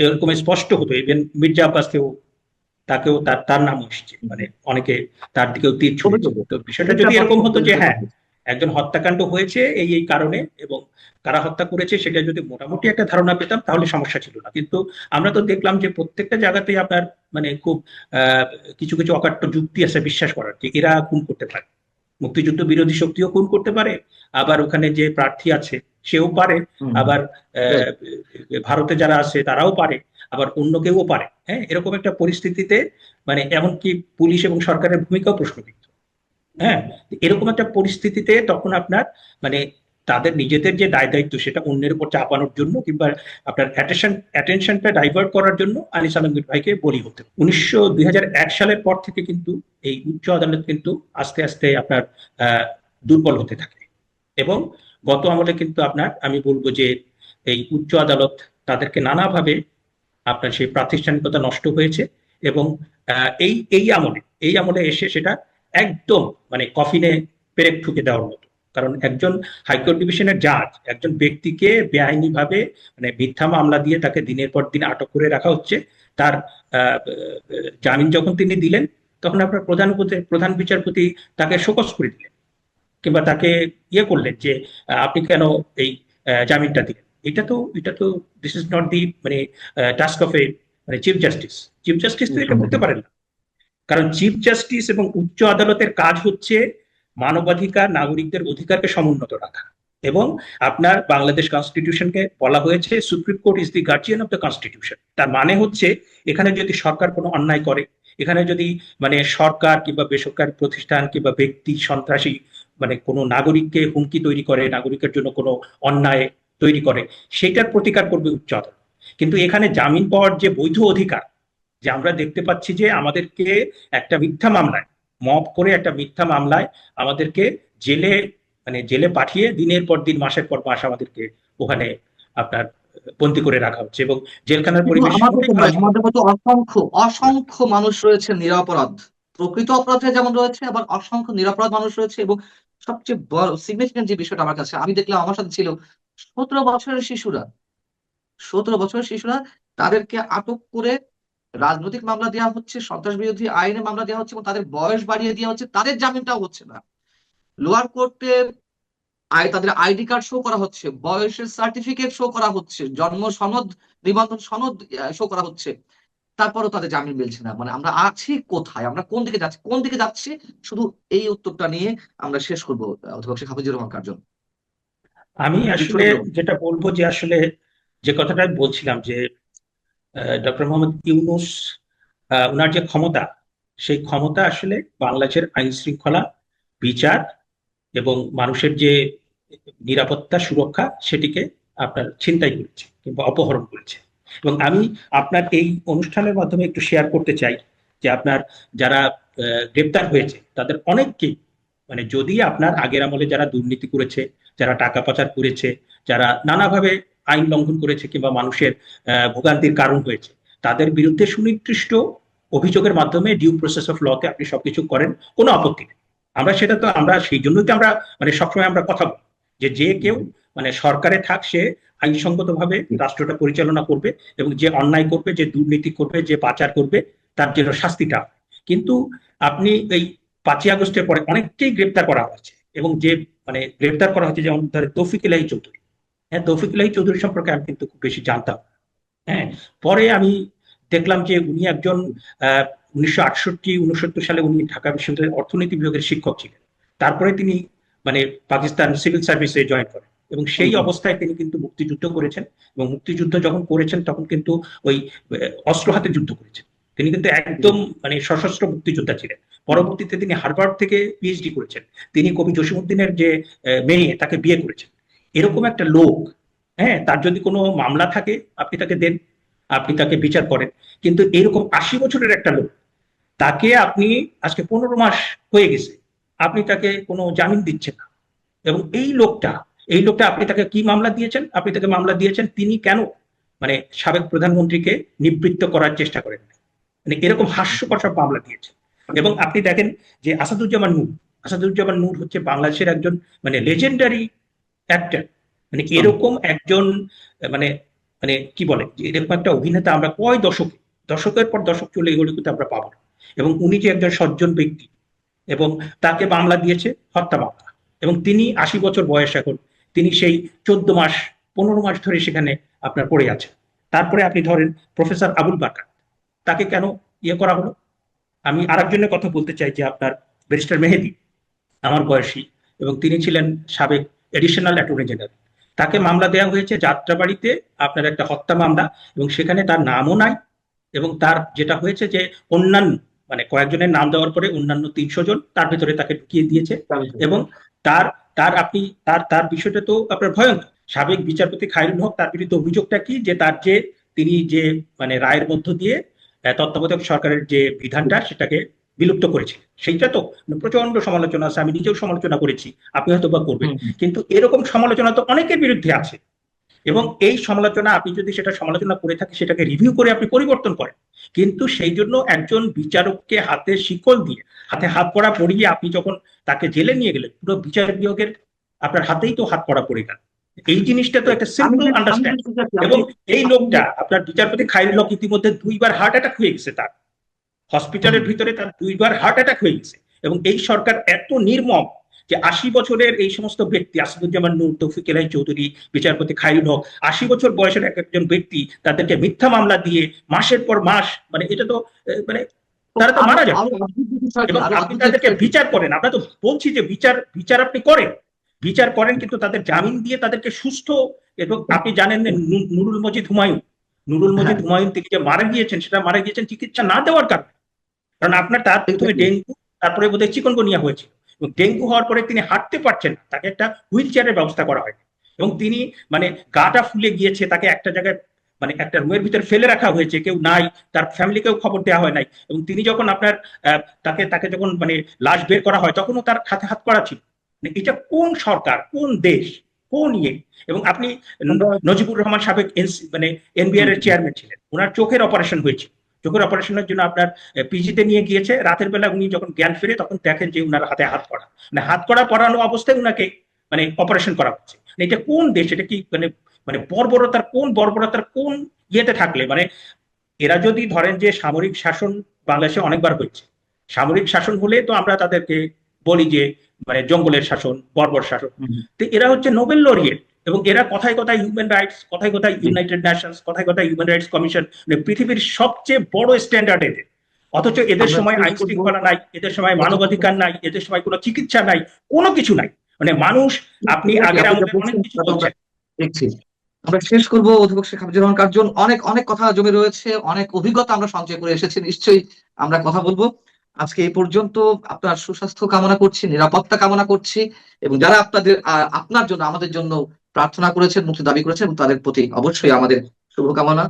এরকম স্পষ্ট হতো। ইভেন মির্জা আব্বাসকেও, তাকেও তার নাম এসেছে, মানে অনেকে তার দিকেও তীর ছুঁড়েছে। তো বিষয়টা যদি এরকম হতো যে হ্যাঁ একজন হত্যাকাণ্ড হয়েছে এই কারণে, এবং কারা হত্যা করেছে সেটা যদি মোটামুটি একটা ধারণা পেতাম তাহলে সমস্যা ছিল না। কিন্তু আমরা তো দেখলাম যে প্রত্যেকটা জায়গাতেই আপনার মানে খুব আহ কিছু কিছু অকাট্য যুক্তি আছে বিশ্বাস করার, যে এরা খুন করতে পারে, মুক্তিযুদ্ধ বিরোধী শক্তিও খুন করতে পারে, আবার ওখানে যে প্রার্থী আছে সেও পারে, আবার ভারতে যারা আছে তারাও পারে, আবার অন্য কেউ পারে। হ্যাঁ, এরকম একটা পরিস্থিতিতে মানে এমনকি পুলিশ এবং সরকারের ভূমিকাও প্রশ্নবিদ্ধ। হ্যাঁ, এরকম একটা পরিস্থিতিতে তখন আপনার মানে তাদের নিজেদের যে দায় দায়িত্ব সেটা অন্যের উপর চাপানোর জন্য কিংবা আপনার অ্যাটেনশনটা ডাইভার্ট করার জন্য আনিস আলমগীর ভাইকে বলি হতে 2001 সালের পর থেকে কিন্তু এই উচ্চ আদালত কিন্তু আস্তে আস্তে আপনার দুর্বল হতে থাকে। এবং গত আমলে কিন্তু আপনার আমি বলবো যে এই উচ্চ আদালত তাদেরকে নানাভাবে আপনার সেই প্রাতিষ্ঠানিকতা নষ্ট হয়েছে। এবং এই আমলে এসে সেটা একদম মানে কফিনে পেরেক ঠুকে দেওয়ার মতো। কারণ একজন হাইকোর্ট ডিভিশনের জাজ একজন ব্যক্তিকে বেআইনি ভাবে মানে মিথ্যা মামলা দিয়ে তাকে দিনের পর দিন আটক করে রাখা হচ্ছে। তার জামিন যখন তিনি দিলেন তখন আপনার প্রধান বিচারপতি তাকে শোকজ করে দিলেন, কিংবা তাকে ইয়ে করলেন যে আপনি কেন এই জামিনটা দিলেন। এটা তো দিস ইজ নট দি মানে টাস্ক অফ এ মানে চিফ জাস্টিস তো এটা করতে পারেন না। কারণ চিফ জাস্টিস এবং উচ্চ আদালতের কাজ হচ্ছে মানবাধিকার, নাগরিকদের অধিকারকে সমুন্নত রাখা। এবং আপনার বাংলাদেশ কনস্টিটিউশনকে বলা হয়েছে supreme court is the guardian of the constitution. তার মানে হচ্ছে এখানে যদি সরকার কোনো অন্যায় করে, এখানে যদি মানে সরকার কিংবা বেসরকারি প্রতিষ্ঠান কিংবা ব্যক্তি সন্ত্রাসী মানে কোনো নাগরিককে হুমকি তৈরি করে, নাগরিকের জন্য কোনো অন্যায় তৈরি করে, সেটার প্রতিকার করবে উচ্চ আদালত। কিন্তু এখানে জামিন পাওয়ার যে বৈধ অধিকার, যে আমরা দেখতে পাচ্ছি যে আমাদেরকে একটা মিথ্যা মামলায় মব করে একটা মিথ্যা মামলায় আমাদেরকে জেলে পাঠিয়ে দিনের পর দিন মাসের পর মাস আমাদেরকে ওখানে আপনার বন্দি করে রাখা হচ্ছে, এবং জেলখানার পরিবেশ আমাদের মতো অসংখ্য অসংখ্য মানুষ রয়েছে নিরপরাধ, প্রকৃত অপরাধে যেমন রয়েছে, আবার অসংখ্য নিরপরাধ মানুষ রয়েছে। এবং সবচেয়ে বড় সিগনিফিকেন্ট যে বিষয়টা আমার কাছে, আমি দেখলাম আমার সাথে ছিল 17 বছরের শিশুরা, 17 বছরের শিশুরা, তাদেরকে আটক করে রাজনৈতিক মামলা দেওয়া হচ্ছে, সন্ত্রাস বিরোধী আইনে মামলা দেওয়া হচ্ছে, এবং তাদের বয়স বাড়িয়ে দেওয়া হচ্ছে, তাদের জামিনটাও হচ্ছে না। লোয়ার কোর্টে তাদের আইডি কার্ড শো করা হচ্ছে, বয়সের সার্টিফিকেট শো করা হচ্ছে, জন্ম সনদ, নিবন্ধন সনদ শো করা হচ্ছে, তারপরও তাদের জামিন মিলছে না। মানে আমরা আছি কোথায়, আমরা কোন দিকে যাচ্ছি, শুধু এই উত্তরটা নিয়ে আমরা শেষ করবো অধ্যাপক শেখ হাফিজুর রহমান কার্জন। আমি আসলে যেটা বলবো যে আসলে যে কথাটা বলছিলাম যে ডক্টর মোহাম্মদ ইউনূস ওনার যে ক্ষমতা, সেই ক্ষমতা আসলে বাংলাদেশের আইন শৃঙ্খলা, বিচার এবং মানুষের যে নিরাপত্তা সুরক্ষা সেটিকে আপনার ছিনতাই করেছে কিংবা অপহরণ করেছে। এবং আমি আপনার এই অনুষ্ঠানের মাধ্যমে একটু শেয়ার করতে চাই যে আপনার যারা গ্রেপ্তার হয়েছে তাদের অনেককেই মানে যদি আপনার আগের আমলে যারা দুর্নীতি করেছে, যারা টাকা পাচার করেছে, যারা নানাভাবে আইন লঙ্ঘন করেছে কিংবা মানুষের ভোগান্তির কারণ হয়েছে, তাদের বিরুদ্ধে সুনির্দিষ্ট অভিযোগের মাধ্যমে ডিউ প্রসেস অফ লতে আপনি সবকিছু করেন, কোনো আপত্তি নেই। আমরা সেই জন্যই তো আমরা মানে সবসময় আমরা কথা বলি যে কেউ মানে সরকারে থাক সে আইনসঙ্গত ভাবে রাষ্ট্রটা পরিচালনা করবে, এবং যে অন্যায় করবে, যে দুর্নীতি করবে, যে পাচার করবে, তার জন্য শাস্তিটা। কিন্তু আপনি এই 5ই আগস্টের পরে অনেককেই গ্রেপ্তার করা হয়েছে, এবং যে মানে গ্রেপ্তার করা হয়েছে যেমন তৌফিক ইলাহি চৌধুরী। হ্যাঁ, তৌফিক ইলাহি চৌধুরী সম্পর্কে আমি কিন্তু খুব বেশি জানতাম। হ্যাঁ, পরে আমি দেখলাম যে উনি একজন 1968-69 সালে উনি ঢাকা বিশ্ববিদ্যালয়ের অর্থনীতি বিভাগের শিক্ষক ছিলেন। তারপরে তিনি মানে পাকিস্তান সিভিল সার্ভিসে জয়েন করেন, এবং সেই অবস্থায় তিনি কিন্তু মুক্তিযুদ্ধ করেছেন। এবং মুক্তিযুদ্ধ যখন করেছেন তখন কিন্তু ওই অস্ত্র হাতে যুদ্ধ করেছেন। তিনি কিন্তু একদম মানে সশস্ত্র মুক্তিযোদ্ধা ছিলেন। পরবর্তীতে তিনি হার্ভার্ড থেকে পিএইচডি করেছেন। তিনি কবি জসিমউদ্দিনের যে মেয়ে তাকে বিয়ে করেছেন। এরকম একটা লোক, হ্যাঁ, তার যদি কোনো মামলা থাকে আপনি তাকে দেন, আপনি তাকে বিচার করেন। কিন্তু এরকম 80 বছরের একটা লোক, তাকে আপনি আজকে 15 মাস হয়ে গেছে, আপনি তাকে কোনো জামিন দিচ্ছেন না। এবং এই লোকটা আপনি তাকে কি মামলা দিয়েছেন? আপনি তাকে মামলা দিয়েছেন তিনি কেন মানে সাবেক প্রধানমন্ত্রীকে নিবৃত্ত করার চেষ্টা করেন, মানে এরকম হাস্যকর সব মামলা দিয়েছেন। এবং আপনি দেখেন যে আসাদুজ্জামান নূর হচ্ছে বাংলাদেশের একজন মানে লেজেন্ডারি অ্যাক্টর। মানে এরকম একজন মানে মানে কি বলে যে এরকম একটা অভিনেতা আমরা কয় দশকের পর দশক চলে এগুলো কিন্তু আমরা পাবো না। এবং উনি যে একজন সজ্জন ব্যক্তি, এবং তাকে মামলা দিয়েছে হত্যা মামলা, এবং তিনি 80 বছর বয়স এখন, তিনি সেই 14 মাস 15 মাস ধরে সেখানে আপনার পড়ে আছে। তারপরে আপনি ধরেন প্রফেসর আবুল বাকার, তাকে কেন ইয়ে করা হলো? আমি আরেকজনের কথা বলতে চাই যে আপনার ব্যারিস্টার মেহেদী, আমার বয়সী, এবং তিনি ছিলেন সাবেক এডিশনাল অ্যাটর্নি জেনারেল। তাকে মামলা দেওয়া হয়েছে যাত্রাবাড়িতে আপনার একটা হত্যা মামলা, এবং সেখানে তার নামও নাই। এবং তার যেটা হয়েছে যে অন্যান্য মানে কয়েকজনের নাম দেওয়ার পরে অন্যান্য 300 জন তার ভেতরে তাকে ঢুকিয়ে দিয়েছে। এবং তার তার আপনি তার তার বিষয়টা তো আপনার ভয়ঙ্কর। সাবেক বিচারপতি খায়রুল হক, তার বিরুদ্ধে অভিযোগটা কি, যে তার যে তিনি যে মানে রায়ের মধ্য দিয়ে তত্ত্বাবধায়ক সরকারের যে বিধানটা সেটাকে বিলুপ্ত করেছে, সেইটা তো প্রচন্ড সমালোচনা আছে, আমি নিজেও সমালোচনা করেছি, আপনি হয়তো বা করবেন। কিন্তু এরকম সমালোচনা তো অনেকের বিরুদ্ধে আছে, এবং এই সমালোচনা আপনি যদি সেটা সমালোচনা করে থাকে সেটাকে রিভিউ করে আপনি পরিবর্তন করেন। কিন্তু সেই জন্য একজন বিচারককে হাতে শিকল দিয়ে, হাতে হাত কড়া পরিয়ে আপনি যখন তাকে জেলে নিয়ে গেলেন, পুরো বিচার বিভাগের আপনার হাতেই তো হাত কড়া পড়ে গেল। এই জিনিসটা তো একটা সিম্পল আন্ডারস্ট্যান্ড। এবং এই লোকটা আপনার বিচারপতি খায়রুল হক ইতিমধ্যে 2বার হার্ট অ্যাটাক হয়ে গেছে, তার হসপিটালের ভিতরে তার 2বার হার্ট অ্যাটাক হয়ে গেছে। এবং এই সরকার এত নির্মম যে 80 বছরের এই সমস্ত ব্যক্তি, আসাদুজ্জামান নূর, তৌফিক এলাহি চৌধুরী, বিচারপতি খায়রুল হক, 80 বছর বয়সের একজন ব্যক্তি, তাদেরকে মিথ্যা মামলা দিয়ে মাসের পর মাস, মানে এটা তো মানে তারা তো মারা যাবে। এবং আপনি তাদেরকে বিচার করেন, আমরা তো বলছি যে বিচার বিচার আপনি করেন, বিচার করেন, কিন্তু তাদের জামিন দিয়ে তাদেরকে সুস্থ। এবং আপনি জানেন নুরুল মজিদ হুমায়ুন তিনি যে মারা গিয়েছেন, সেটা মারা গিয়েছেন চিকিৎসা না দেওয়ার কারণে। কারণ আপনার তার প্রথমে ডেঙ্গু, তারপরে বোধহয় চিকনগুনিয়া হয়েছিল, এবং ডেঙ্গু হওয়ার পরে তিনি হাঁটতে পারছেন না, তাকে একটা হুইল চেয়ারের ব্যবস্থা করা হয়। এবং তিনি মানে গাটা ফুলে গিয়েছে, তাকে একটা জায়গায় মানে একটা রুমের ভিতরে ফেলে রাখা হয়েছে, কেউ নাই, তার ফ্যামিলিকেও খবর দেওয়া হয় নাই। এবং তিনি যখন আপনার তাকে তাকে যখন মানে লাশ বের করা হয়, তখনও তার হাতে হাত করা ছিল। মানে এটা কোন সরকার, কোন দেশ, কোন ইয়ে? এবং আপনি নজিবুর রহমান সাবেক মানে এনবিআর এর চেয়ারম্যান ছিলেন, ওনার চোখের অপারেশন হয়েছিল, চোখের অপারেশনের জন্য আপনার পিজিতে নিয়ে গিয়েছে, রাতের বেলা উনি যখন জ্ঞান ফিরে তখন দেখেন যে উনার হাতে হাত করা, মানে হাত করা পরানো অবস্থায় উনাকে মানে অপারেশন করা হচ্ছে। এটা কোন দেশ? এটা কি মানে মানে বর্বরতার কোন ইয়েতে থাকলে মানে এরা যদি ধরেন যে সামরিক শাসন বাংলাদেশে অনেকবার হয়েছে, সামরিক শাসন হলে তো আমরা তাদেরকে বলি যে মানে জঙ্গলের শাসন, বর্বর শাসন। তো এরা হচ্ছে নোবেল লরিয়েট, এবং এরা কথায় কথায় হিউম্যান রাইটস, কথায় কথায় ইউনাইটেড নেশনস, কথায় কথায় হিউম্যান রাইটস কমিশন, মানে পৃথিবীর সবচেয়ে বড় স্ট্যান্ডার্ড এদের। অথচ এদের সময় আইন শৃঙ্খলা নাই, এদের সময় মানবাধিকার নাই, এদের সময় কোনো চিকিৎসা নাই, কোনো কিছু নাই। মানে মানুষ, আপনি আগের আমাদের অনেক কিছু বলছেন। দেখছি আমরা শেষ করবো। অধ্যাপক শেখ হাফিজুর রহমান কার্জন, অনেক অনেক কথা জমে রয়েছে, অনেক অভিজ্ঞতা আমরা সঞ্চয় করে এসেছি, নিশ্চয়ই আমরা কথা বলবো। আজকে এই পর্যন্ত। আপনার সুস্বাস্থ্য কামনা করছি, নিরাপত্তা কামনা করছি, এবং যারা আপনার জন্য আমাদের জন্য প্রার্থনা করেছেন, মুক্তি দাবি করেছেন, তাদের প্রতি অবশ্যই আমাদের শুভকামনা।